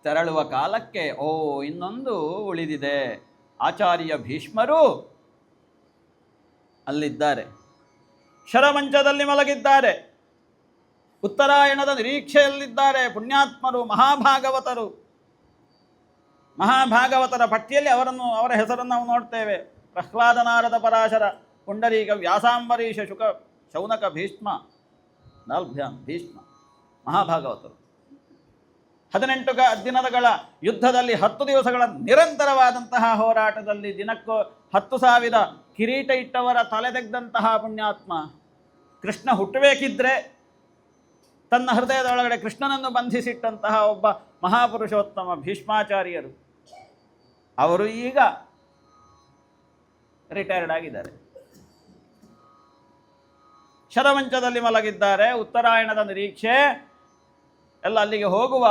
ತೆರಳುವ ಕಾಲಕ್ಕೆ ಇನ್ನೊಂದು ಉಳಿದಿದೆ. ಆಚಾರ್ಯ ಭೀಷ್ಮರು ಅಲ್ಲಿದ್ದಾರೆ, ಶರಮಂಚದಲ್ಲಿ ಮಲಗಿದ್ದಾರೆ, ಉತ್ತರಾಯಣದ ನಿರೀಕ್ಷೆಯಲ್ಲಿದ್ದಾರೆ. ಪುಣ್ಯಾತ್ಮರು, ಮಹಾಭಾಗವತರು. ಮಹಾಭಾಗವತರ ಪಟ್ಟಿಯಲ್ಲಿ ಅವರ ಹೆಸರನ್ನು ನಾವು ನೋಡ್ತೇವೆ. ಪ್ರಹ್ಲಾದ, ನಾರದ, ಪರಾಶರ, ಪುಂಡರೀಕ, ವ್ಯಾಸಾಂಬರೀಷ, ಶುಕ, ಶೌನಕ, ಭೀಷ್ಮ, ನಾಲ್ಭ್ಯಾಂ ಭೀಷ್ಮ, ಮಹಾಭಾಗವತರು. 18 ದಿನಗಳ ಯುದ್ಧದಲ್ಲಿ 10 ದಿವಸಗಳ ನಿರಂತರವಾದಂತಹ ಹೋರಾಟದಲ್ಲಿ ದಿನಕ್ಕೂ 10,000 ಕಿರೀಟ ಇಟ್ಟವರ ತಲೆ ತೆಗೆದಂತಹ ಪುಣ್ಯಾತ್ಮ. ಕೃಷ್ಣ ಹುಟ್ಟಬೇಕಿದ್ರೆ ತನ್ನ ಹೃದಯದೊಳಗಡೆ ಕೃಷ್ಣನನ್ನು ಬಂಧಿಸಿಟ್ಟಂತಹ ಒಬ್ಬ ಮಹಾಪುರುಷೋತ್ತಮ ಭೀಷ್ಮಾಚಾರ್ಯರು. ಅವರು ಈಗ ರಿಟೈರ್ಡ್ ಆಗಿದ್ದಾರೆ, ಶರಮಂಚದಲ್ಲಿ ಮಲಗಿದ್ದಾರೆ. ಉತ್ತರಾಯಣದ ನಿರೀಕ್ಷೆ ಎಲ್ಲ ಅಲ್ಲಿಗೆ ಹೋಗುವ.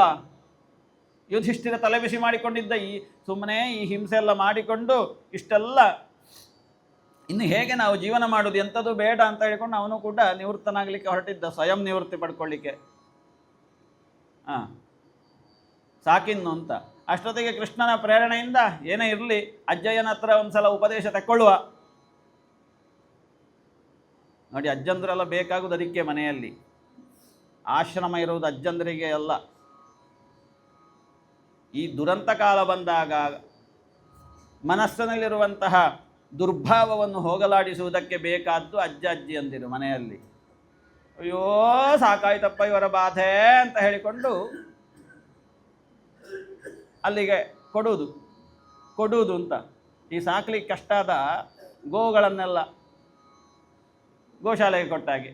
ಯುಧಿಷ್ಠಿರ ತಲೆಬಿಸಿ ಮಾಡಿಕೊಂಡಿದ್ದ ಸುಮ್ಮನೆ ಈ ಹಿಂಸೆ ಎಲ್ಲ ಮಾಡಿಕೊಂಡು ಇಷ್ಟೆಲ್ಲ ಇನ್ನು ಹೇಗೆ ನಾವು ಜೀವನ ಮಾಡೋದು, ಎಂಥದ್ದು ಬೇಡ ಅಂತ ಹೇಳಿಕೊಂಡು ಅವನು ಕೂಡ ನಿವೃತ್ತನಾಗಲಿಕ್ಕೆ ಹೊರಟಿದ್ದ, ಸ್ವಯಂ ನಿವೃತ್ತಿ ಪಡ್ಕೊಳ್ಳಿಕ್ಕೆ. ಸಾಕಿನ್ನು ಅಂತ. ಅಷ್ಟೊತ್ತಿಗೆ ಕೃಷ್ಣನ ಪ್ರೇರಣೆಯಿಂದ ಏನೇ ಇರಲಿ ಅಜ್ಜಯ್ಯನ ಹತ್ರ ಒಂದ್ಸಲ ಉಪದೇಶ ತಕ್ಕೊಳ್ಳುವ. ನೋಡಿ, ಅಜ್ಜಂದ್ರೆಲ್ಲ ಬೇಕಾಗುವುದು ಅದಕ್ಕೆ. ಮನೆಯಲ್ಲಿ ಆಶ್ರಮ ಇರುವುದು ಅಜ್ಜಂದ್ರಿಗೆ ಅಲ್ಲ. ಈ ದುರಂತ ಕಾಲ ಬಂದಾಗ ಮನಸ್ಸಿನಲ್ಲಿರುವಂತಹ ದುರ್ಭಾವವನ್ನು ಹೋಗಲಾಡಿಸುವುದಕ್ಕೆ ಬೇಕಾದ್ದು ಅಜ್ಜ ಅಜ್ಜಿಯಂದಿರು ಮನೆಯಲ್ಲಿ. ಅಯ್ಯೋ ಸಾಕಾಯ್ತಪ್ಪ ಇವರ ಬಾಧೆ ಅಂತ ಹೇಳಿಕೊಂಡು ಅಲ್ಲಿಗೆ ಕೊಡುವುದು ಅಂತ. ಈ ಸಾಕ್ಲಿಕ್ಕೆ ಕಷ್ಟಾದ ಗೋವುಗಳನ್ನೆಲ್ಲ ಗೋಶಾಲೆಗೆ ಕೊಟ್ಟಾಗೆ.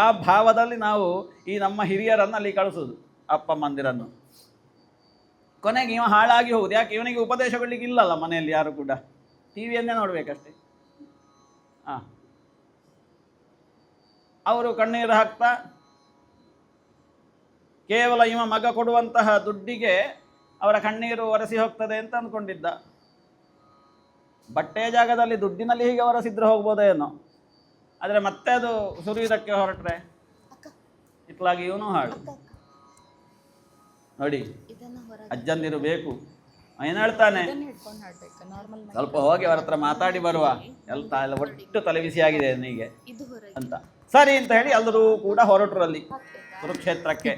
ಆ ಭಾವದಲ್ಲಿ ನಾವು ಈ ನಮ್ಮ ಹಿರಿಯರನ್ನು ಅಲ್ಲಿ ಕಳಿಸೋದು, ಅಪ್ಪಮ್ಮಂದಿರನ್ನು. ಕೊನೆಗೆ ಇವ ಹಾಳಾಗಿ ಹೋಗುದು. ಯಾಕೆ? ಇವನಿಗೆ ಉಪದೇಶ ಕೊಡ್ಲಿಕ್ಕೆ ಇಲ್ಲಲ್ಲ ಮನೆಯಲ್ಲಿ ಯಾರು ಕೂಡ, ಟಿ ವಿಯನ್ನೇ ನೋಡಬೇಕಷ್ಟೆ. ಅವರು ಕಣ್ಣೀರು ಹಾಕ್ತಾ ಕೇವಲ ಇವ ಮಗ ಕೊಡುವಂತಹ ದುಡ್ಡಿಗೆ ಅವರ ಕಣ್ಣೀರು ಒರೆಸಿ ಹೋಗ್ತದೆ ಅಂತ ಅಂದ್ಕೊಂಡಿದ್ದ. ಬಟ್ಟೆ ಜಾಗದಲ್ಲಿ ದುಡ್ಡಿನಲ್ಲಿ ಹೀಗೆ ಒರೆಸಿದ್ರೆ ಹೋಗ್ಬೋದೇನೋ, ಆದರೆ ಮತ್ತೆ ಅದು ಸುರಿಯುವುದಕ್ಕೆ ಹೊರಟ್ರೆ ಇತ್ಲಾಗಿ ಇವನು ಹಾಳು. ನೋಡಿ, ಅಜ್ಜಂದಿರು ಬೇಕು. ಏನು ಹೇಳ್ತಾನೆ, ಸ್ವಲ್ಪ ಹೋಗಿ ಅವರ ಹತ್ರ ಮಾತಾಡಿ ಬರುವ, ಎಲ್ಲ ಒಟ್ಟು ತಲೆಬಿಸಿಯಾಗಿದೆ ನನಗೆ ಅಂತ. ಸರಿ ಅಂತ ಹೇಳಿ ಎಲ್ಲರೂ ಕೂಡ ಹೊರಟರು ಅಲ್ಲಿ ಕುರುಕ್ಷೇತ್ರಕ್ಕೆ.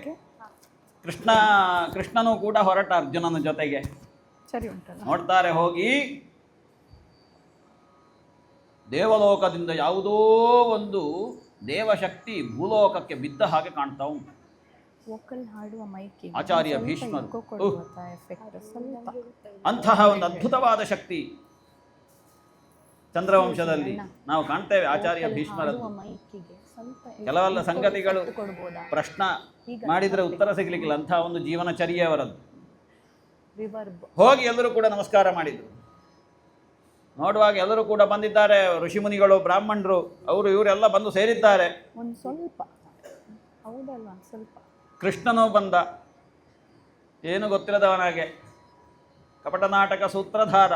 ಕೃಷ್ಣನೂ ಕೂಡ ಹೊರಟ ಅರ್ಜುನನ ಜೊತೆಗೆ. ನೋಡ್ತಾರೆ, ಹೋಗಿ ದೇವಲೋಕದಿಂದ ಯಾವುದೋ ಒಂದು ದೇವಶಕ್ತಿ ಭೂಲೋಕಕ್ಕೆ ಬಿದ್ದ ಹಾಗೆ ಕಾಣ್ತಾ ಉಂಟು. ಆಚಾರ್ಯ ಭೀಷ್ಮರು ಅಂತಹ ಒಂದು ಅದ್ಭುತವಾದ ಶಕ್ತಿ ಚಂದ್ರವಂಶದಲ್ಲಿ ನಾವು ಕಾಣ್ತೇವೆ. ಆಚಾರ್ಯ ಭೀಷ್ಮರದ್ದು ಕೆಲವೆಲ್ಲ ಸಂಗತಿಗಳು ಪ್ರಶ್ನ ಮಾಡಿದರೆ ಉತ್ತರ ಸಿಗ್ಲಿಕ್ಕಿಲ್ಲ, ಅಂತಹ ಒಂದು ಜೀವನಚರ್ಯೆ ಅವರದ್ದು. ಹೋಗಿ ಎಲ್ಲರೂ ಕೂಡ ನಮಸ್ಕಾರ ಮಾಡಿದರು. ನೋಡುವಾಗ ಎಲ್ಲರೂ ಕೂಡ ಬಂದಿದ್ದಾರೆ, ಋಷಿಮುನಿಗಳು, ಬ್ರಾಹ್ಮಣರು, ಅವರು ಇವರೆಲ್ಲ ಬಂದು ಸೇರಿದ್ದಾರೆ. ಕೃಷ್ಣನೂ ಬಂದ, ಏನು ಗೊತ್ತಿಲ್ಲದವನಾಗೆ, ಕಪಟ ನಾಟಕ ಸೂತ್ರಧಾರ,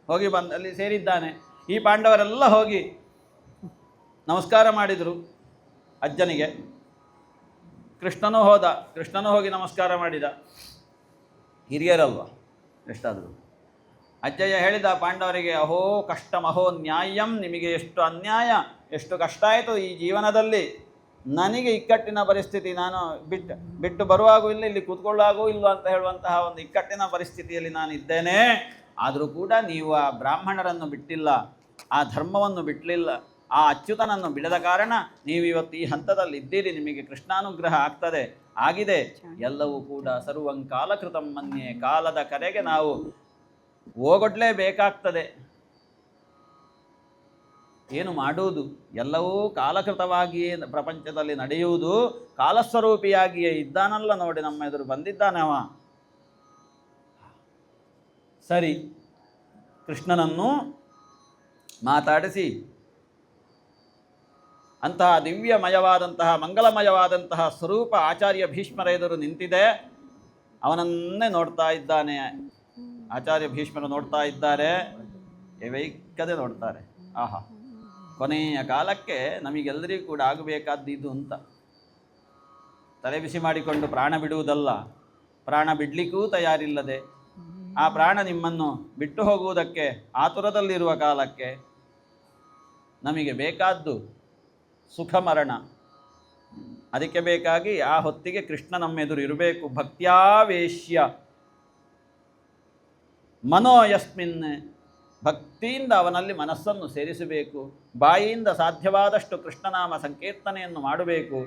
ಹೋಗಿ ಅಲ್ಲಿ ಸೇರಿದ್ದಾನೆ. ಈ ಪಾಂಡವರೆಲ್ಲ ಹೋಗಿ ನಮಸ್ಕಾರ ಮಾಡಿದರು ಅಜ್ಜನಿಗೆ. ಕೃಷ್ಣನೂ ಹೋಗಿ ನಮಸ್ಕಾರ ಮಾಡಿದ. ಹಿರಿಯರಲ್ವ ಎಷ್ಟಾದರೂ. ಅಜ್ಜಯ್ಯ ಹೇಳಿದ ಪಾಂಡವರಿಗೆ, ಅಹೋ ಕಷ್ಟಮಹೋ ನ್ಯಾಯಂ, ನಿಮಗೆ ಎಷ್ಟು ಅನ್ಯಾಯ, ಎಷ್ಟು ಕಷ್ಟ ಆಯಿತು ಈ ಜೀವನದಲ್ಲಿ. ನನಗೆ ಇಕ್ಕಟ್ಟಿನ ಪರಿಸ್ಥಿತಿ, ನಾನು ಬಿಟ್ಟು ಬರುವಾಗೂ ಇಲ್ಲ, ಇಲ್ಲಿ ಕೂತ್ಕೊಳ್ಳಾಗೂ ಇಲ್ಲ ಅಂತ ಹೇಳುವಂತಹ ಒಂದು ಇಕ್ಕಟ್ಟಿನ ಪರಿಸ್ಥಿತಿಯಲ್ಲಿ ನಾನು ಇದ್ದೇನೆ. ಆದರೂ ಕೂಡ ನೀವು ಆ ಬ್ರಾಹ್ಮಣರನ್ನು ಬಿಟ್ಟಿಲ್ಲ, ಆ ಧರ್ಮವನ್ನು ಬಿಟ್ಟಲಿಲ್ಲ, ಆ ಅಚ್ಯುತನನ್ನು ಬಿಡದ ಕಾರಣ ನೀವು ಇವತ್ತು ಈ ಹಂತದಲ್ಲಿ ಇದ್ದೀರಿ. ನಿಮಗೆ ಕೃಷ್ಣಾನುಗ್ರಹ ಆಗ್ತದೆ, ಆಗಿದೆ. ಎಲ್ಲವೂ ಕೂಡ ಸರ್ವಂ ಕಾಲಕೃತಂ ಮನ್ಯೆ, ಕಾಲದ ಕರೆಗೆ ನಾವು ಹೋಗೊಡ್ಲೇಬೇಕಾಗ್ತದೆ. ಏನು ಮಾಡುವುದು? ಎಲ್ಲವೂ ಕಾಲಕೃತವಾಗಿಯೇ ಪ್ರಪಂಚದಲ್ಲಿ ನಡೆಯುವುದು. ಕಾಲಸ್ವರೂಪಿಯಾಗಿಯೇ ಇದ್ದಾನಲ್ಲ, ನೋಡಿ ನಮ್ಮ ಎದುರು ಬಂದಿದ್ದಾನೆ ಅವ. ಸರಿ, ಕೃಷ್ಣನನ್ನು ಮಾತಾಡಿಸಿ ಅಂತಹ ದಿವ್ಯಮಯವಾದಂತಹ ಮಂಗಲಮಯವಾದಂತಹ ಸ್ವರೂಪ ಆಚಾರ್ಯ ಭೀಷ್ಮರ ಎದುರು ನಿಂತಿದೆ. ಅವನನ್ನೇ ನೋಡ್ತಾ ಇದ್ದಾನೆ. ಆಚಾರ್ಯ ಭೀಷ್ಮರು ನೋಡ್ತಾ ಇದ್ದಾರೆ, ವೈಕದೆ ನೋಡ್ತಾರೆ. ಕೊನೆಯ ಕಾಲಕ್ಕೆ ನಮಗೆಲ್ಲರಿಗೂ ಕೂಡ ಆಗಬೇಕಾದ್ದು ಇದು ಅಂತ. ತಲೆ ಬಿಸಿ ಮಾಡಿಕೊಂಡು ಪ್ರಾಣ ಬಿಡುವುದಲ್ಲ, ಪ್ರಾಣ ಬಿಡಲಿಕ್ಕೂ ತಯಾರಿಲ್ಲದೆ ಆ ಪ್ರಾಣ ನಿಮ್ಮನ್ನು ಬಿಟ್ಟು ಹೋಗುವುದಕ್ಕೆ ಆತುರದಲ್ಲಿರುವ ಕಾಲಕ್ಕೆ ನಮಗೆ ಬೇಕಾದ್ದು ಸುಖ ಮರಣ. ಅದಕ್ಕೆ ಬೇಕಾಗಿ ಆ ಹೊತ್ತಿಗೆ ಕೃಷ್ಣ ನಮ್ಮೆದುರು ಇರಬೇಕು. ಭಕ್ತ್ಯಾವೇಶ್ಯ ಮನೋಯಸ್ಮಿನ್, ಭಕ್ತಿಯಿಂದ ಅವನಲ್ಲಿ ಮನಸ್ಸನ್ನು ಸೇರಿಸಬೇಕು. ಬಾಯಿಯಿಂದ ಸಾಧ್ಯವಾದಷ್ಟು ಕೃಷ್ಣನಾಮ ಸಂಕೀರ್ತನೆಯನ್ನು ಮಾಡಬೇಕು.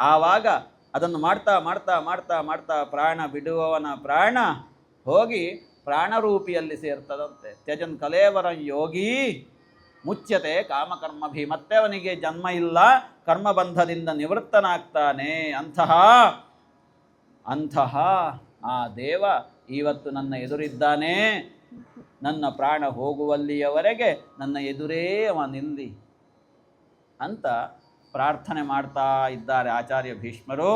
ಆವಾಗ ಅದನ್ನು ಮಾಡ್ತಾ ಮಾಡ್ತಾ ಮಾಡ್ತಾ ಮಾಡ್ತಾ ಪ್ರಾಣ ಬಿಡುವವನ ಪ್ರಾಣ ಹೋಗಿ ಪ್ರಾಣರೂಪಿಯಲ್ಲಿ ಸೇರ್ತದಂತೆ. ತ್ಯಜನ್ ಕಲೇವರಂ ಯೋಗಿ ಮುಚ್ಯತೆ ಕಾಮಕರ್ಮಭಿ, ಮತ್ತೆ ಅವನಿಗೆ ಜನ್ಮ ಇಲ್ಲ, ಕರ್ಮಬಂಧದಿಂದ ನಿವೃತ್ತನಾಗ್ತಾನೆ. ಅಂತಹ ಆ ದೇವ ಇವತ್ತು ನನ್ನ ಎದುರಿದ್ದಾನೆ. ನನ್ನ ಪ್ರಾಣ ಹೋಗುವಲ್ಲಿಯವರೆಗೆ ನನ್ನ ಎದುರೇ ಅವ ನಿಲ್ಲಿ ಅಂತ ಪ್ರಾರ್ಥನೆ ಮಾಡ್ತಾ ಇದ್ದಾರೆ ಆಚಾರ್ಯ ಭೀಷ್ಮರು.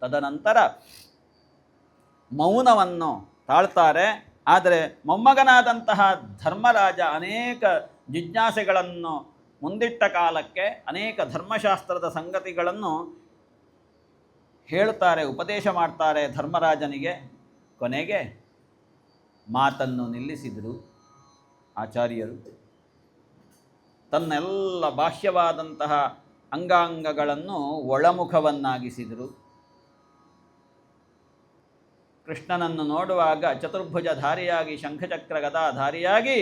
ತದನಂತರ ಮೌನವನ್ನು ತಾಳ್ತಾರೆ. ಆದರೆ ಮೊಮ್ಮಗನಾದಂತಹ ಧರ್ಮರಾಜ ಅನೇಕ ಜಿಜ್ಞಾಸೆಗಳನ್ನು ಮುಂದಿಟ್ಟ ಕಾಲಕ್ಕೆ ಅನೇಕ ಧರ್ಮಶಾಸ್ತ್ರದ ಸಂಗತಿಗಳನ್ನು ಹೇಳ್ತಾರೆ, ಉಪದೇಶ ಮಾಡ್ತಾರೆ ಧರ್ಮರಾಜನಿಗೆ. ಕೊನೆಗೆ ಮಾತನ್ನು ನಿಲ್ಲಿಸಿದರು ಆಚಾರ್ಯರು. ತನ್ನೆಲ್ಲ ಬಾಹ್ಯವಾದಂತಹ ಅಂಗಾಂಗಗಳನ್ನು ಒಳಮುಖವನ್ನಾಗಿಸಿದರು. ಕೃಷ್ಣನನ್ನು ನೋಡುವಾಗ ಚತುರ್ಭುಜಧಾರಿಯಾಗಿ ಶಂಖಚಕ್ರ ಗದಾಧಾರಿಯಾಗಿ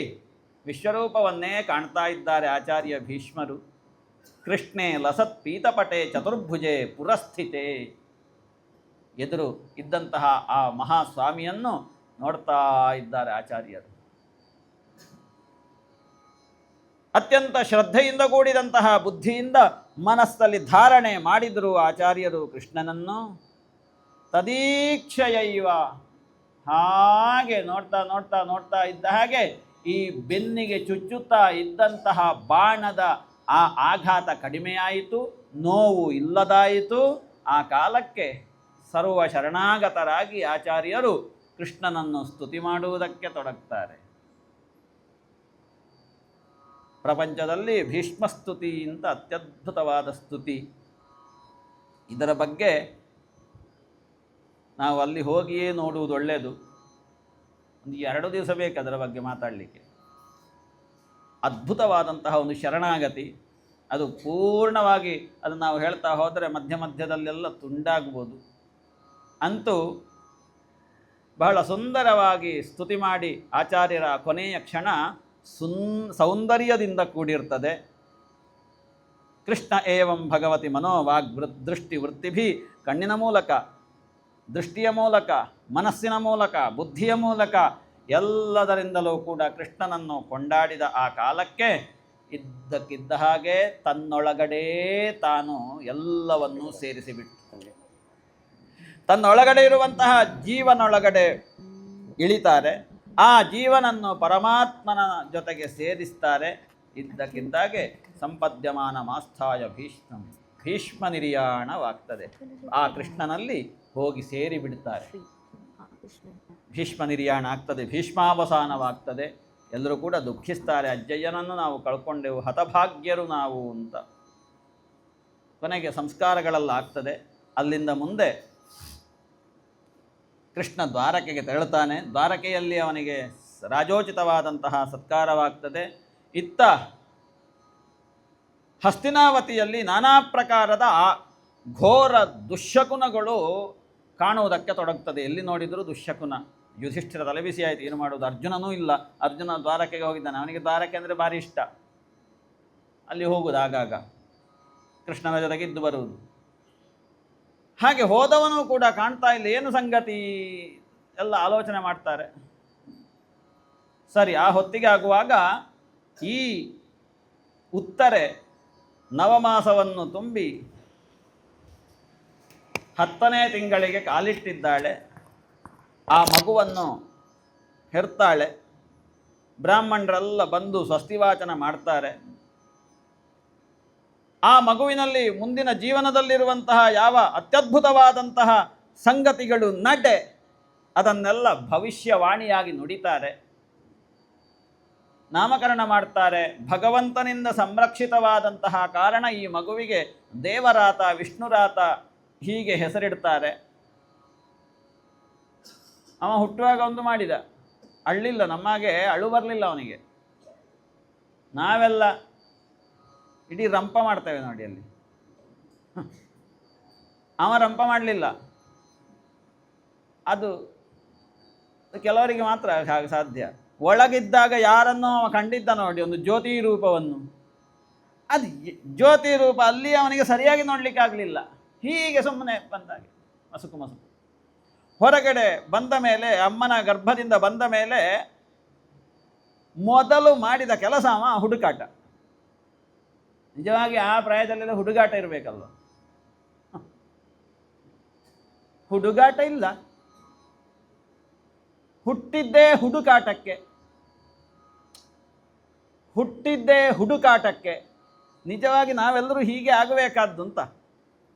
ವಿಶ್ವರೂಪವನ್ನೇ ಕಾಣ್ತಾ ಇದ್ದಾರೆ ಆಚಾರ್ಯ ಭೀಷ್ಮರು. ಕೃಷ್ಣೇ ಲಸತ್ ಪೀತಪಟೆ ಚತುರ್ಭುಜೆ ಪುರಸ್ಥಿತೆ, ಎದುರು ಇದ್ದಂತಹ ಆ ಮಹಾಸ್ವಾಮಿಯನ್ನು ನೋಡ್ತಾ ಇದ್ದಾರೆ ಆಚಾರ್ಯರು. ಅತ್ಯಂತ ಶ್ರದ್ಧೆಯಿಂದ ಕೂಡಿದಂತಹ ಬುದ್ಧಿಯಿಂದ ಮನಸ್ಸಲ್ಲಿ ಧಾರಣೆ ಮಾಡಿದರು ಆಚಾರ್ಯರು ಕೃಷ್ಣನನ್ನು. ತದೀಕ್ಷಯೈವ, ಹಾಗೆ ನೋಡ್ತಾ ನೋಡ್ತಾ ನೋಡ್ತಾ ಇದ್ದ ಹಾಗೆ ಈ ಬೆನ್ನಿಗೆ ಚುಚ್ಚುತ್ತಾ ಇದ್ದಂತಹ ಬಾಣದ ಆ ಆಘಾತ ಕಡಿಮೆಯಾಯಿತು, ನೋವು ಇಲ್ಲದಾಯಿತು. ಆ ಕಾಲಕ್ಕೆ ಸರ್ವ ಶರಣಾಗತರಾಗಿ ಆಚಾರ್ಯರು ಕೃಷ್ಣನನ್ನು ಸ್ತುತಿ ಮಾಡುವುದಕ್ಕೆ ತೊಡಗ್ತಾರೆ. ಪ್ರಪಂಚದಲ್ಲಿ ಭೀಷ್ಮಸ್ತುತಿ ಅಂತ ಅತ್ಯದ್ಭುತವಾದ ಸ್ತುತಿ. ಇದರ ಬಗ್ಗೆ ನಾವು ಅಲ್ಲಿ ಹೋಗಿಯೇ ನೋಡುವುದು ಒಳ್ಳೆಯದು. ಒಂದು 2 ದಿವಸ ಬೇಕು ಅದರ ಬಗ್ಗೆ ಮಾತಾಡಲಿಕ್ಕೆ. ಅದ್ಭುತವಾದಂತಹ ಒಂದು ಶರಣಾಗತಿ. ಅದು ಪೂರ್ಣವಾಗಿ ಅದನ್ನು ನಾವು ಹೇಳ್ತಾ ಹೋದರೆ ಮಧ್ಯ ಮಧ್ಯದಲ್ಲೆಲ್ಲ ತುಂಡಾಗ್ಬೋದು. ಅಂತೂ ಬಹಳ ಸುಂದರವಾಗಿ ಸ್ತುತಿ ಮಾಡಿ ಆಚಾರ್ಯರ ಕೊನೆಯ ಕ್ಷಣ ಸೌಂದರ್ಯದಿಂದ ಕೂಡಿರ್ತದೆ. ಕೃಷ್ಣ ಏವಂ ಭಗವತಿ ಮನೋವಾಗ್ ದೃಷ್ಟಿ ವೃತ್ತಿಭಿ, ಕಣ್ಣಿನ ಮೂಲಕ, ದೃಷ್ಟಿಯ ಮೂಲಕ, ಮನಸ್ಸಿನ ಮೂಲಕ, ಬುದ್ಧಿಯ ಮೂಲಕ ಎಲ್ಲದರಿಂದಲೂ ಕೂಡ ಕೃಷ್ಣನನ್ನು ಕೊಂಡಾಡಿದ ಆ ಕಾಲಕ್ಕೆ ಇದ್ದಕ್ಕಿದ್ದ ಹಾಗೆ ತನ್ನೊಳಗಡೆ ತಾನು ಎಲ್ಲವನ್ನೂ ಸೇರಿಸಿಬಿಟ್ಟು ತನ್ನೊಳಗಡೆ ಇರುವಂತಹ ಜೀವನೊಳಗಡೆ ಇಳಿತಾರೆ. ಆ ಜೀವನನ್ನು ಪರಮಾತ್ಮನ ಜೊತೆಗೆ ಸೇರಿಸ್ತಾರೆ. ಇದ್ದಕ್ಕಿದ್ದಾಗೆ ಸಂಪದ್ಯಮಾನ ಮಾಸ್ಥಾಯ ಭೀಷ್ಮ ನಿರ್ಯಾಣವಾಗ್ತದೆ. ಆ ಕೃಷ್ಣನಲ್ಲಿ ಹೋಗಿ ಸೇರಿ ಬಿಡ್ತಾರೆ. ಭೀಷ್ಮ ನಿರ್ಯಾಣ ಆಗ್ತದೆ, ಭೀಷ್ಮಾವಸಾನವಾಗ್ತದೆ. ಎಲ್ಲರೂ ಕೂಡ ದುಃಖಿಸ್ತಾರೆ. ಅಜ್ಜಯ್ಯನನ್ನು ನಾವು ಕಳ್ಕೊಂಡೆವು, ಹತಭಾಗ್ಯರು ನಾವು ಅಂತ. ಕೊನೆಗೆ ಸಂಸ್ಕಾರಗಳೆಲ್ಲ ಆಗ್ತದೆ. ಅಲ್ಲಿಂದ ಮುಂದೆ ಕೃಷ್ಣ ದ್ವಾರಕೆಗೆ ತೆರಳುತ್ತಾನೆ. ದ್ವಾರಕೆಯಲ್ಲಿ ಅವನಿಗೆ ರಾಜೋಚಿತವಾದಂತಹ ಸತ್ಕಾರವಾಗ್ತದೆ. ಇತ್ತ ಹಸ್ತಿನಾವತಿಯಲ್ಲಿ ನಾನಾ ಪ್ರಕಾರದ ಘೋರ ದುಶ್ಶಕುನಗಳು ಕಾಣುವುದಕ್ಕೆ ತೊಡಗ್ತದೆ. ಎಲ್ಲಿ ನೋಡಿದರೂ ದುಶ್ಶಕುನ. ಯುಧಿಷ್ಠಿರ ತಲೆಬಿಸಿ ಆಯಿತು, ಏನು ಮಾಡೋದು? ಅರ್ಜುನನೂ ಇಲ್ಲ. ಅರ್ಜುನ ದ್ವಾರಕೆಗೆ ಹೋಗಿದ್ದಾನೆ. ಅವನಿಗೆ ದ್ವಾರಕೆ ಅಂದರೆ ಭಾರಿ ಇಷ್ಟ. ಅಲ್ಲಿ ಹೋಗುವುದು ಆಗಾಗ, ಕೃಷ್ಣನ ಜೊತೆಗಿದ್ದು ಬರುವುದು. ಹಾಗೆ ಹೋದವನು ಕೂಡ ಕಾಣ್ತಾ ಇಲ್ಲ, ಏನು ಸಂಗತಿ ಎಲ್ಲ ಆಲೋಚನೆ ಮಾಡ್ತಾರೆ. ಸರಿ, ಆ ಹೊತ್ತಿಗೆ ಆಗುವಾಗ ಈ ಉತ್ತರೆ ನವಮಾಸವನ್ನು ತುಂಬಿ 10ನೇ ತಿಂಗಳಿಗೆ ಕಾಲಿಟ್ಟಿದ್ದಾಳೆ. ಆ ಮಗುವನ್ನು ಹೆರ್ತಾಳೆ. ಬ್ರಾಹ್ಮಣರೆಲ್ಲ ಬಂದು ಸ್ವಸ್ತಿವಾಚನ ಮಾಡ್ತಾರೆ. ಆ ಮಗುವಿನಲ್ಲಿ ಮುಂದಿನ ಜೀವನದಲ್ಲಿರುವಂತಹ ಯಾವ ಅತ್ಯದ್ಭುತವಾದಂತಹ ಸಂಗತಿಗಳು ನಡೆ ಅದನ್ನೆಲ್ಲ ಭವಿಷ್ಯವಾಣಿಯಾಗಿ ನುಡಿತಾರೆ. ನಾಮಕರಣ ಮಾಡ್ತಾರೆ. ಭಗವಂತನಿಂದ ಸಂರಕ್ಷಿತವಾದಂತಹ ಕಾರಣ ಈ ಮಗುವಿಗೆ ದೇವರಾತ, ವಿಷ್ಣುರಾತ ಹೀಗೆ ಹೆಸರಿಡ್ತಾರೆ. ಅವ ಹುಟ್ಟುವಾಗ ಒಂದು ಮಾಡಿದ, ಅಳ್ಳಿಲ್ಲ, ನಮಗೆ ಅಳು ಬರಲಿಲ್ಲ ಅವನಿಗೆ. ನಾವೆಲ್ಲ ಇಡೀ ರಂಪ ಮಾಡ್ತೇವೆ ನೋಡಿ ಅಲ್ಲಿ. ಅವ ರಂಪ ಮಾಡಲಿಲ್ಲ. ಅದು ಕೆಲವರಿಗೆ ಮಾತ್ರ ಹಾಗೆ ಸಾಧ್ಯ. ಒಳಗಿದ್ದಾಗ ಯಾರನ್ನೋ ಅವ ಕಂಡಿದ್ದ ನೋಡಿ, ಒಂದು ಜ್ಯೋತಿ ರೂಪವನ್ನು. ಅದು ಜ್ಯೋತಿ ರೂಪ ಅಲ್ಲಿ ಅವನಿಗೆ ಸರಿಯಾಗಿ ನೋಡಲಿಕ್ಕೆ ಆಗಲಿಲ್ಲ. ಹೀಗೆ ಸುಮ್ಮನೆ ಬಂದಾಗೆ ಮಸುಕು ಮಸುಕು. ಹೊರಗಡೆ ಬಂದ ಮೇಲೆ, ಅಮ್ಮನ ಗರ್ಭದಿಂದ ಬಂದ ಮೇಲೆ ಮೊದಲು ಮಾಡಿದ ಕೆಲಸ ಅವ ಹುಡುಕಾಟ. ನಿಜವಾಗಿ ಆ ಪ್ರಾಯದಲ್ಲೆಲ್ಲ ಹುಡುಗಾಟ ಇರಬೇಕಲ್ವ. ಹುಡುಗಾಟ ಇಲ್ಲ, ಹುಟ್ಟಿದ್ದೇ ಹುಡುಕಾಟಕ್ಕೆ. ನಿಜವಾಗಿ ನಾವೆಲ್ಲರೂ ಹೀಗೆ ಆಗಬೇಕಾದ್ದು ಅಂತ.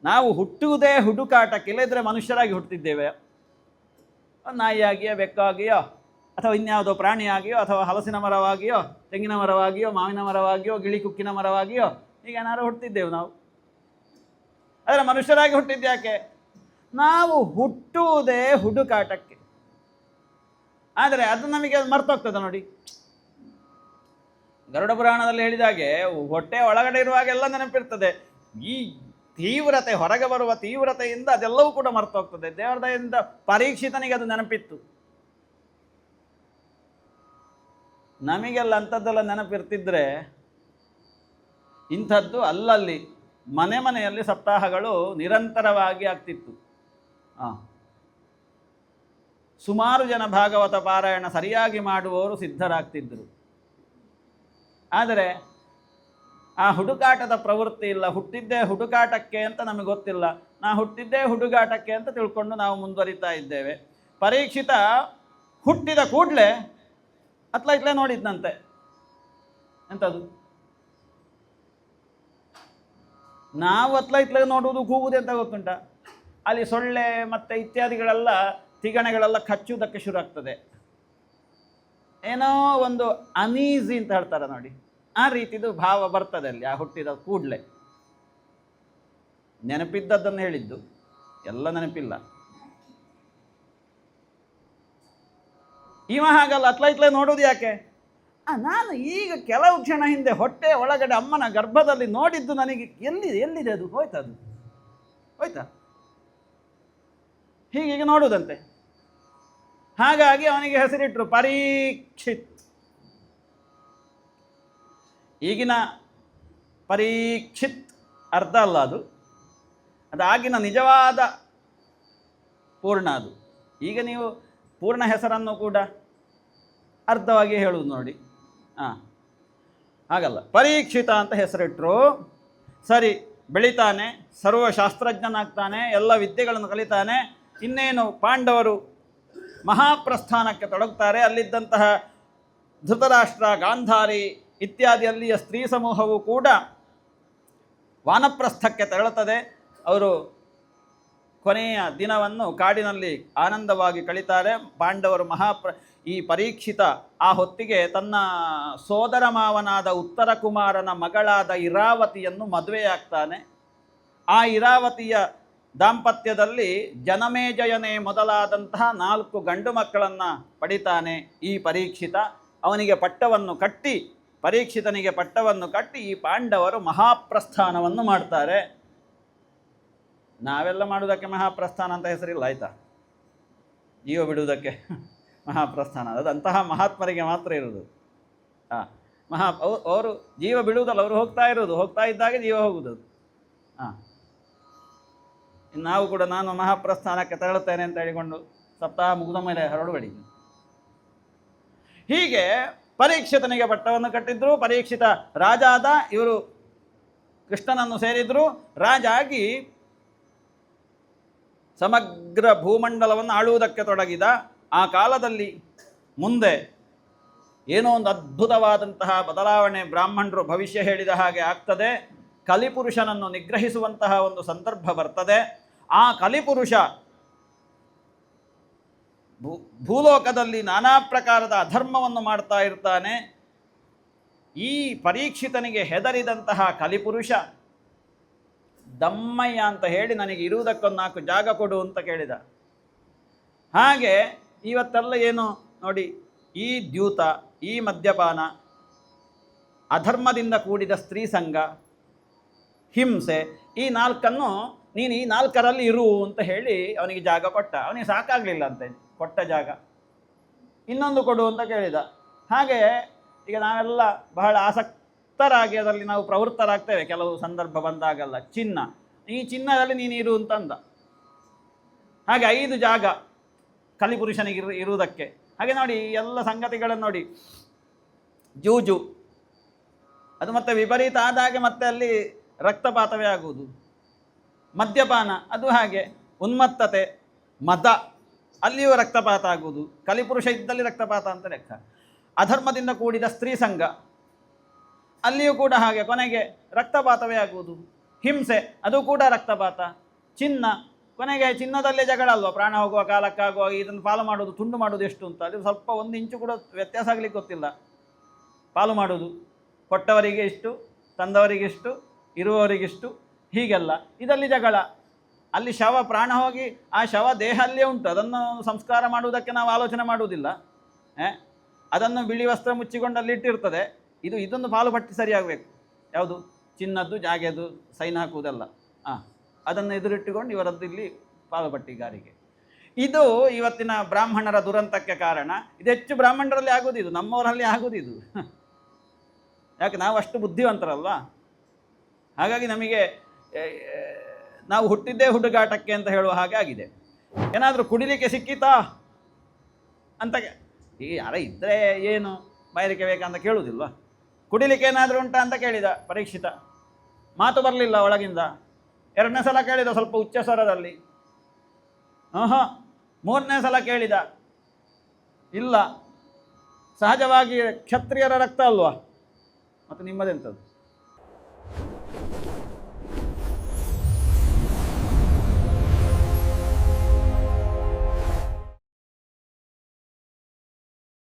ನಾವು ಹುಟ್ಟುವುದೇ ಹುಡುಕಾಟಕ್ಕೆ, ಇಲ್ಲದಿದ್ದರೆ ಮನುಷ್ಯರಾಗಿ ಹುಟ್ಟುತ್ತಿದ್ದೇವೆ. ನಾಯಿಯಾಗಿಯೋ, ಬೆಕ್ಕಾಗಿಯೋ, ಅಥವಾ ಇನ್ಯಾವುದೋ ಪ್ರಾಣಿಯಾಗಿಯೋ, ಅಥವಾ ಹಲಸಿನ ಮರವಾಗಿಯೋ, ತೆಂಗಿನ ಮರವಾಗಿಯೋ, ಮಾವಿನ ಮರವಾಗಿಯೋ, ಗಿಳಿ ಕುಕ್ಕಿನ ಮರವಾಗಿಯೋ, ಹೀಗೆ ಏನಾದ್ರು ಹುಟ್ಟಿದ್ದೇವೆ ನಾವು. ಆದರೆ ಮನುಷ್ಯರಾಗಿ ಹುಟ್ಟಿದ್ಯಾಕೆ? ನಾವು ಹುಟ್ಟುವುದೇ ಹುಡುಕಾಟಕ್ಕೆ. ಆದರೆ ಅದು ನಮಗೆ ಮರ್ತೋಗ್ತದೆ ನೋಡಿ. ಗರುಡ ಪುರಾಣದಲ್ಲಿ ಹೇಳಿದಾಗೆ ಹೊಟ್ಟೆ ಒಳಗಡೆ ಇರುವಾಗೆಲ್ಲ ನೆನಪಿರ್ತದೆ. ಈ ತೀವ್ರತೆ, ಹೊರಗೆ ಬರುವ ತೀವ್ರತೆಯಿಂದ ಅದೆಲ್ಲವೂ ಕೂಡ ಮರ್ತೋಗ್ತದೆ. ದೇವರ ದಯೆಯಿಂದ ಪರೀಕ್ಷಿತನಿಗೆ ಅದು ನೆನಪಿತ್ತು. ನಮಗೆಲ್ಲ ಅಂಥದ್ದೆಲ್ಲ ನೆನಪಿರ್ತಿದ್ರೆ ಇಂಥದ್ದು ಅಲ್ಲಲ್ಲಿ ಮನೆ ಮನೆಯಲ್ಲಿ ಸಪ್ತಾಹಗಳು ನಿರಂತರವಾಗಿ ಆಗ್ತಿತ್ತು. ಸುಮಾರು ಜನ ಭಾಗವತ ಪಾರಾಯಣ ಸರಿಯಾಗಿ ಮಾಡುವವರು ಸಿದ್ಧರಾಗ್ತಿದ್ದರು. ಆದರೆ ಆ ಹುಡುಕಾಟದ ಪ್ರವೃತ್ತಿ ಇಲ್ಲ. ಹುಟ್ಟಿದ್ದೇ ಹುಡುಕಾಟಕ್ಕೆ ಅಂತ ನಮಗೆ ಗೊತ್ತಿಲ್ಲ. ಹುಟ್ಟಿದ್ದೇ ಹುಡುಗಾಟಕ್ಕೆ ಅಂತ ತಿಳ್ಕೊಂಡು ನಾವು ಮುಂದುವರಿತಾ ಇದ್ದೇವೆ. ಪರೀಕ್ಷಿತ ಹುಟ್ಟಿದ ಕೂಡಲೇ ಇತ್ಲೇ ನೋಡಿದ್ನಂತೆ. ಎಂಥದ್ದು? ನಾವು ಇತ್ಲೇ ನೋಡುವುದು, ಕೂಗುವುದು ಅಂತ ಗೊತ್ತುಂಟ? ಅಲ್ಲಿ ಸೊಳ್ಳೆ ಮತ್ತು ಇತ್ಯಾದಿಗಳೆಲ್ಲ, ತಿಗಣೆಗಳೆಲ್ಲ ಕಚ್ಚುವುದಕ್ಕೆ ಶುರು ಆಗ್ತದೆ. ಏನೋ ಒಂದು ಅನೀಸಿ ಅಂತ ಹೇಳ್ತಾರೆ ನೋಡಿ, ಆ ರೀತಿದು ಭಾವ ಬರ್ತದೆ ಅಲ್ಲಿ ಆ ಹುಟ್ಟಿದ ಕೂಡಲೇ. ನೆನಪಿದ್ದದ್ದನ್ನು ಹೇಳಿದ್ದು, ಎಲ್ಲ ನೆನಪಿಲ್ಲ. ಇವ ಹಾಗಲ್ಲ, ಇತ್ಲೇ ನೋಡೋದು ಯಾಕೆ? ನಾನು ಈಗ ಕೆಲವು ಕ್ಷಣ ಹಿಂದೆ ಹೊಟ್ಟೆ ಒಳಗಡೆ ಅಮ್ಮನ ಗರ್ಭದಲ್ಲಿ ನೋಡಿದ್ದು ನನಗೆ ಎಲ್ಲಿದೆ ಅದು? ಹೋಯ್ತಾ? ಹೀಗೆ ನೋಡುವುದಂತೆ. ಹಾಗಾಗಿ ಅವನಿಗೆ ಹೆಸರಿಟ್ಟರು ಪರೀಕ್ಷಿತ್. ಈಗಿನ ಪರೀಕ್ಷಿತ್ ಅರ್ಥ ಅಲ್ಲ ಅದು, ಆಗಿನ ನಿಜವಾದ ಪೂರ್ಣ ಅದು. ಈಗ ನೀವು ಪೂರ್ಣ ಹೆಸರನ್ನು ಕೂಡ ಅರ್ಧವಾಗಿ ಹೇಳುವುದು ನೋಡಿ. ಹಾಗಲ್ಲ, ಪರೀಕ್ಷಿತ ಅಂತ ಹೆಸರಿಟ್ಟರು. ಸರಿ, ಬೆಳಿತಾನೆ, ಸರ್ವಶಾಸ್ತ್ರಜ್ಞನಾಗ್ತಾನೆ, ಎಲ್ಲ ವಿದ್ಯೆಗಳನ್ನು ಕಲಿತಾನೆ. ಇನ್ನೇನು ಪಾಂಡವರು ಮಹಾಪ್ರಸ್ಥಾನಕ್ಕೆ ತೊಡಗುತ್ತಾರೆ. ಅಲ್ಲಿದ್ದಂತಹ ಧೃತರಾಷ್ಟ್ರ, ಗಾಂಧಾರಿ ಇತ್ಯಾದಿ ಅಲ್ಲಿಯ ಸ್ತ್ರೀ ಸಮೂಹವು ಕೂಡ ವಾನಪ್ರಸ್ಥಕ್ಕೆ ತೆರಳುತ್ತದೆ. ಅವರು ಕೊನೆಯ ದಿನವನ್ನು ಕಾಡಿನಲ್ಲಿ ಆನಂದವಾಗಿ ಕಳೀತಾರೆ. ಪಾಂಡವರು ಈ ಪರೀಕ್ಷಿತ ಆ ಹೊತ್ತಿಗೆ ತನ್ನ ಸೋದರ ಮಾವನಾದ ಉತ್ತರ ಕುಮಾರನ ಮಗಳಾದ ಇರಾವತಿಯನ್ನು ಮದುವೆಯಾಗ್ತಾನೆ. ಆ ಇರಾವತಿಯ ದಾಂಪತ್ಯದಲ್ಲಿ ಜನಮೇಜಯನೇ ಮೊದಲಾದಂತಹ 4 ಗಂಡು ಮಕ್ಕಳನ್ನು ಪಡಿತಾನೆ ಈ ಪರೀಕ್ಷಿತ. ಅವನಿಗೆ ಪರೀಕ್ಷಿತನಿಗೆ ಪಟ್ಟವನ್ನು ಕಟ್ಟಿ ಈ ಪಾಂಡವರು ಮಹಾಪ್ರಸ್ಥಾನವನ್ನು ಮಾಡ್ತಾರೆ. ನಾವೆಲ್ಲ ಮಾಡುವುದಕ್ಕೆ ಮಹಾಪ್ರಸ್ಥಾನ ಅಂತ ಹೆಸರಿಲ್ಲ, ಆಯಿತಾ? ಜೀವ ಬಿಡುವುದಕ್ಕೆ ಮಹಾಪ್ರಸ್ಥಾನ ಅದು ಅಂತಹ ಮಹಾತ್ಮರಿಗೆ ಮಾತ್ರ ಇರೋದು. ಅವರು ಜೀವ ಬಿಡುವುದಲ್ಲ, ಅವರು ಹೋಗ್ತಾ ಇದ್ದಾಗೆ ಜೀವ ಹೋಗುವುದು. ನಾವು ಕೂಡ ನಾನು ಮಹಾಪ್ರಸ್ಥಾನಕ್ಕೆ ತೆರಳುತ್ತೇನೆ ಅಂತ ಹೇಳಿಕೊಂಡು ಸಪ್ತಾಹ ಮುಗಿದ ಮೇಲೆ ಹೊರಡಬೇಡಿ. ಹೀಗೆ ಪರೀಕ್ಷಿತನಿಗೆ ಪಟ್ಟವನ್ನು ಕಟ್ಟಿದ್ರು. ಪರೀಕ್ಷಿತ ರಾಜ ಆದ. ಇವರು ಕೃಷ್ಣನನ್ನು ಸೇರಿದ್ರು. ರಾಜ ಆಗಿ ಸಮಗ್ರ ಭೂಮಂಡಲವನ್ನು ಆಳುವುದಕ್ಕೆ ತೊಡಗಿದ. ಆ ಕಾಲದಲ್ಲಿ ಮುಂದೆ ಏನೋ ಒಂದು ಅದ್ಭುತವಾದಂತಹ ಬದಲಾವಣೆ, ಬ್ರಾಹ್ಮಣರು ಭವಿಷ್ಯ ಹೇಳಿದ ಹಾಗೆ ಆಗ್ತದೆ. ಕಲಿಪುರುಷನನ್ನು ನಿಗ್ರಹಿಸುವಂತಹ ಒಂದು ಸಂದರ್ಭ ಬರ್ತದೆ. ಆ ಕಲಿಪುರುಷ ಭೂಲೋಕದಲ್ಲಿ ನಾನಾ ಪ್ರಕಾರದ ಅಧರ್ಮವನ್ನು ಮಾಡ್ತಾ ಇರ್ತಾನೆ. ಈ ಪರೀಕ್ಷಿತನಿಗೆ ಹೆದರಿದಂತಹ ಕಲಿಪುರುಷ ದಮ್ಮಯ್ಯ ಅಂತ ಹೇಳಿ ನನಗೆ ಇರುವುದಕ್ಕೊಂದು 4 ಜಾಗ ಕೊಡು ಅಂತ ಕೇಳಿದ. ಹಾಗೆ ಇವತ್ತೆಲ್ಲ ಏನು ನೋಡಿ, ಈ ದ್ಯೂತ, ಈ ಮದ್ಯಪಾನ, ಅಧರ್ಮದಿಂದ ಕೂಡಿದ ಸ್ತ್ರೀ ಸಂಘ, ಹಿಂಸೆ, ಈ 4 ನೀನು ಈ 4ರಲ್ಲಿ ಇರು ಅಂತ ಹೇಳಿ ಅವನಿಗೆ ಜಾಗ ಕೊಟ್ಟ. ಅವನಿಗೆ ಸಾಕಾಗಲಿಲ್ಲ ಅಂತೆ ಕೊಟ್ಟ ಜಾಗ, ಇನ್ನೊಂದು ಕೊಡು ಅಂತ ಕೇಳಿದ. ಹಾಗೆ ಈಗ ನಾವೆಲ್ಲ ಬಹಳ ಆಸಕ್ತರಾಗಿ ಅದರಲ್ಲಿ ನಾವು ಪ್ರವೃತ್ತರಾಗ್ತೇವೆ ಕೆಲವು ಸಂದರ್ಭ ಬಂದಾಗಲ್ಲ. ಈ ಚಿನ್ನದಲ್ಲಿ ನೀನು ಇರು ಅಂತಂದ. ಹಾಗೆ 5 ಜಾಗ ಕಲಿಪುರುಷನಿಗೆ ಇರುವುದಕ್ಕೆ. ಹಾಗೆ ನೋಡಿ ಎಲ್ಲ ಸಂಗತಿಗಳನ್ನು ನೋಡಿ, ಜೂಜು ಅದು ಮತ್ತೆ ವಿಪರೀತ ಆದಾಗೆ ಮತ್ತೆ ಅಲ್ಲಿ ರಕ್ತಪಾತವೇ ಆಗುವುದು. ಮದ್ಯಪಾನ ಅದು ಹಾಗೆ, ಉನ್ಮತ್ತತೆ, ಮದ, ಅಲ್ಲಿಯೂ ರಕ್ತಪಾತ ಆಗುವುದು. ಕಲಿಪುರುಷ ಇದ್ದಲ್ಲಿ ರಕ್ತಪಾತ ಅಂತ ಲೆಕ್ಕ. ಅಧರ್ಮದಿಂದ ಕೂಡಿದ ಸ್ತ್ರೀ ಸಂಘ, ಅಲ್ಲಿಯೂ ಕೂಡ ಹಾಗೆ, ಕೊನೆಗೆ ರಕ್ತಪಾತವೇ ಆಗುವುದು. ಹಿಂಸೆ ಅದು ಕೂಡ ರಕ್ತಪಾತ. ಕೊನೆಗೆ ಚಿನ್ನದಲ್ಲೇ ಜಗಳ ಅಲ್ವಾ, ಪ್ರಾಣ ಹೋಗುವ ಕಾಲಕ್ಕಾಗುವ ಇದನ್ನು ಪಾಲು ಮಾಡೋದು, ತುಂಡು ಮಾಡೋದು ಎಷ್ಟು ಅಂತ, ಅದು ಸ್ವಲ್ಪ 1 ಇಂಚು ಕೂಡ ವ್ಯತ್ಯಾಸ ಆಗಲಿಕ್ಕೆ ಗೊತ್ತಿಲ್ಲ. ಪಾಲು ಮಾಡೋದು, ಕೊಟ್ಟವರಿಗೆ ಇಷ್ಟು, ತಂದವರಿಗಿಷ್ಟು, ಇರುವವರಿಗಿಷ್ಟು, ಹೀಗೆಲ್ಲ ಇದರಲ್ಲಿ ಜಗಳ. ಅಲ್ಲಿ ಶವ ಪ್ರಾಣ ಹೋಗಿ ಆ ಶವ ದೇಹ ಅಲ್ಲೇ ಉಂಟು, ಅದನ್ನು ಸಂಸ್ಕಾರ ಮಾಡುವುದಕ್ಕೆ ನಾವು ಆಲೋಚನೆ ಮಾಡುವುದಿಲ್ಲ. ಅದನ್ನು ಬಿಳಿ ವಸ್ತ್ರ ಮುಚ್ಚಿಕೊಂಡು ಅಲ್ಲಿ ಇಟ್ಟಿರ್ತದೆ. ಇದೊಂದು ಪಾಲು ಪಟ್ಟಿ ಸರಿಯಾಗಬೇಕು. ಯಾವುದು? ಚಿನ್ನದ್ದು, ಜಾಗೆದು ಸೈನ್ ಹಾಕುವುದಲ್ಲ. ಅದನ್ನು ಎದುರಿಟ್ಟುಕೊಂಡು ಇವರದ್ದು ಇಲ್ಲಿ ಪಾಲುಪಟ್ಟಿಗಾರಿಕೆ. ಇದು ಇವತ್ತಿನ ಬ್ರಾಹ್ಮಣರ ದುರಂತಕ್ಕೆ ಕಾರಣ. ಇದು ಹೆಚ್ಚು ಬ್ರಾಹ್ಮಣರಲ್ಲಿ ಆಗೋದಿದು, ನಮ್ಮವರಲ್ಲಿ ಆಗೋದಿದು. ಯಾಕೆ? ನಾವು ಅಷ್ಟು ಬುದ್ಧಿವಂತರಲ್ವಾ. ಹಾಗಾಗಿ ನಮಗೆ ನಾವು ಹುಟ್ಟಿದ್ದೇ ಹುಡುಗಾಟಕ್ಕೆ ಅಂತ ಹೇಳುವ ಹಾಗೆ ಆಗಿದೆ. ಏನಾದರೂ ಕುಡಿಲಿಕ್ಕೆ ಸಿಕ್ಕಿತಾ ಅಂತ ಯಾರ ಇದ್ದರೆ ಏನು ಬಾಯಲಿಕ್ಕೆ ಬೇಕಂತ ಕೇಳುವುದಿಲ್ವ? ಕುಡಿಲಿಕ್ಕೆ ಏನಾದರೂ ಉಂಟಾ ಅಂತ ಕೇಳಿದ ಪರೀಕ್ಷಿತ. ಮಾತು ಬರಲಿಲ್ಲ ಒಳಗಿಂದ. 2ನೇ ಸಲ ಕೇಳಿದ ಸ್ವಲ್ಪ ಉಚ್ಚ ಸ್ವರದಲ್ಲಿ. 3ನೇ ಸಲ ಕೇಳಿದ, ಇಲ್ಲ. ಸಹಜವಾಗಿ ಕ್ಷತ್ರಿಯರ ರಕ್ತ ಅಲ್ವಾ, ಮತ್ತು ನಿಮ್ಮದೆಂಥದ್ದು?